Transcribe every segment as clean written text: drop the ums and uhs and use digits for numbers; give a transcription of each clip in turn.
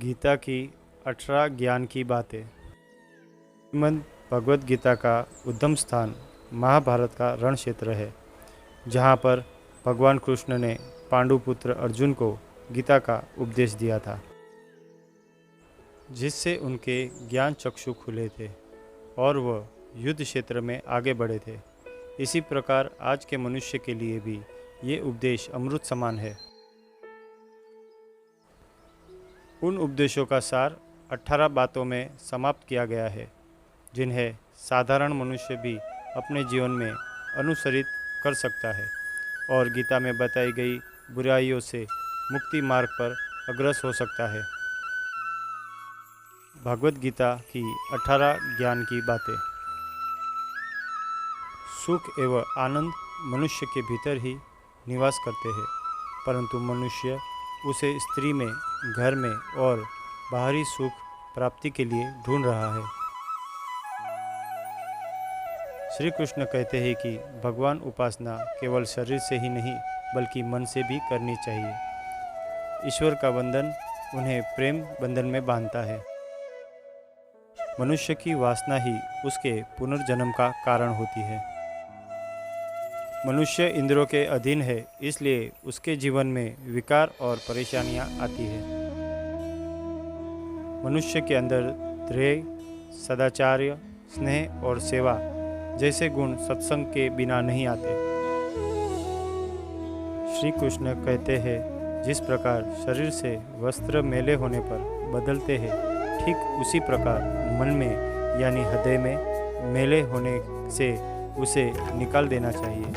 गीता की 18 ज्ञान की बातें। श्रीमद् भगवद गीता का उद्गम स्थान महाभारत का रण क्षेत्र है, जहाँ पर भगवान कृष्ण ने पांडुपुत्र अर्जुन को गीता का उपदेश दिया था, जिससे उनके ज्ञान चक्षु खुले थे और वह युद्ध क्षेत्र में आगे बढ़े थे। इसी प्रकार आज के मनुष्य के लिए भी ये उपदेश अमृत समान है। उन उपदेशों का सार 18 बातों में समाप्त किया गया है, जिन्हें साधारण मनुष्य भी अपने जीवन में अनुसरित कर सकता है और गीता में बताई गई बुराइयों से मुक्ति मार्ग पर अग्रसर हो सकता है। भगवद गीता की 18 ज्ञान की बातें। सुख एवं आनंद मनुष्य के भीतर ही निवास करते हैं, परंतु मनुष्य उसे स्त्री में, घर में और बाहरी सुख प्राप्ति के लिए ढूंढ रहा है। श्री कृष्ण कहते हैं कि भगवान उपासना केवल शरीर से ही नहीं बल्कि मन से भी करनी चाहिए। ईश्वर का बंधन उन्हें प्रेम बंधन में बांधता है। मनुष्य की वासना ही उसके पुनर्जन्म का कारण होती है। मनुष्य इंद्रियों के अधीन है, इसलिए उसके जीवन में विकार और परेशानियां आती हैं। मनुष्य के अंदर धैर्य, सदाचार्य, स्नेह और सेवा जैसे गुण सत्संग के बिना नहीं आते। श्री कृष्ण कहते हैं, जिस प्रकार शरीर से वस्त्र मेले होने पर बदलते हैं, ठीक उसी प्रकार मन में यानी हृदय में मेले होने से उसे निकाल देना चाहिए।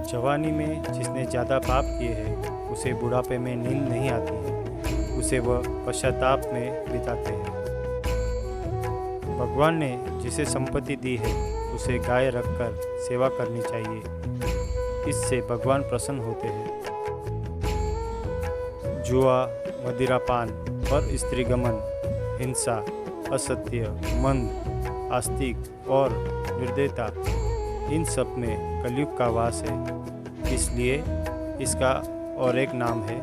जवानी में जिसने ज़्यादा पाप किए हैं, उसे बुढ़ापे में नींद नहीं आती है, उसे वह पश्चाताप में बिताते हैं। भगवान ने जिसे संपत्ति दी है, उसे गाय रखकर सेवा करनी चाहिए, इससे भगवान प्रसन्न होते हैं। जुआ, मदिरापान, पर स्त्रीगमन, हिंसा, असत्य, मंद, आस्तिक और निर्दयता, इन सब में कलयुग का वास है। इसलिए इसका और एक नाम है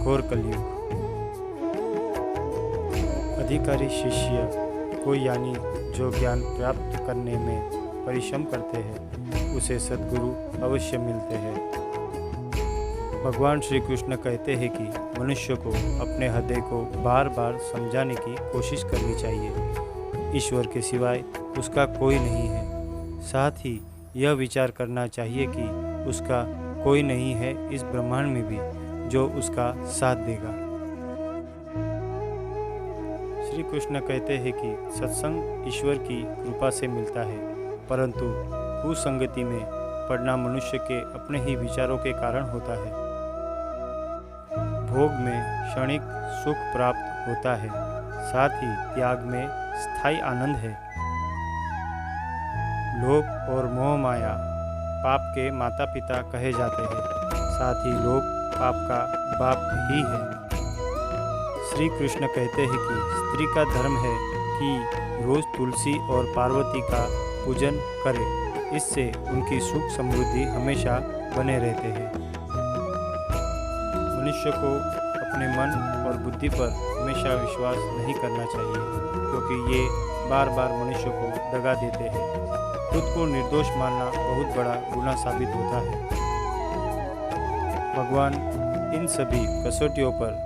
घोर कलयुग। अधिकारी शिष्य को यानी जो ज्ञान प्राप्त करने में परिश्रम करते हैं, उसे सद्गुरु अवश्य मिलते हैं। भगवान श्री कृष्ण कहते हैं कि मनुष्य को अपने हृदय को बार बार समझाने की कोशिश करनी चाहिए। ईश्वर के सिवाय उसका कोई नहीं है। साथ ही यह विचार करना चाहिए कि उसका कोई नहीं है इस ब्रह्मांड में भी जो उसका साथ देगा। श्री कृष्ण कहते हैं कि सत्संग ईश्वर की कृपा से मिलता है, परंतु कुसंगति में पड़ना मनुष्य के अपने ही विचारों के कारण होता है। भोग में क्षणिक सुख प्राप्त होता है, साथ ही त्याग में स्थायी आनंद है। लोभ और मोह माया पाप के माता पिता कहे जाते हैं, साथ ही लोभ पाप का बाप ही है। श्री कृष्ण कहते हैं कि स्त्री का धर्म है कि रोज तुलसी और पार्वती का पूजन करे, इससे उनकी सुख समृद्धि हमेशा बने रहते हैं। मनुष्य को अपने मन और बुद्धि पर हमेशा विश्वास नहीं करना चाहिए, क्योंकि ये बार बार मनुष्य को दगा देते हैं। खुद को निर्दोष मानना बहुत बड़ा गुनाह साबित होता है। भगवान इन सभी कसौटियों पर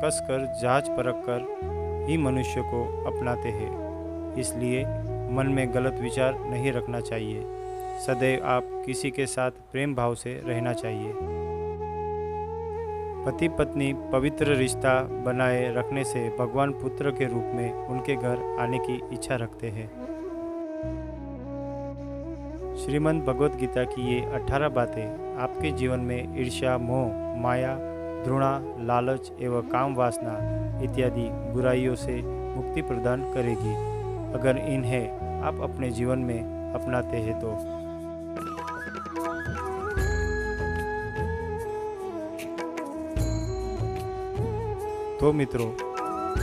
कसकर जांच परख कर ही मनुष्य को अपनाते हैं। इसलिए मन में गलत विचार नहीं रखना चाहिए। सदैव आप किसी के साथ प्रेम भाव से रहना चाहिए। पति पत्नी पवित्र रिश्ता बनाए रखने से भगवान पुत्र के रूप में उनके घर आने की इच्छा रखते हैं। श्रीमद् भगवद गीता की ये 18 बातें आपके जीवन में ईर्ष्या, मोह, माया, घृणा, लालच एवं काम वासना इत्यादि बुराइयों से मुक्ति प्रदान करेगी, अगर इन्हें आप अपने जीवन में अपनाते हैं तो मित्रों,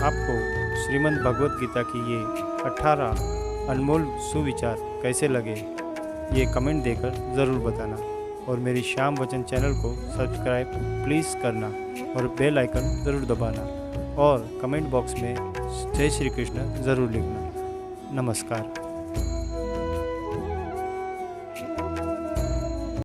आपको श्रीमद् भगवद गीता की ये 18 अनमोल सुविचार कैसे लगे, ये कमेंट देकर ज़रूर बताना। और मेरी श्याम वचन चैनल को सब्सक्राइब प्लीज़ करना और बेल आइकन ज़रूर दबाना और कमेंट बॉक्स में जय श्री कृष्ण ज़रूर लिखना। नमस्कार।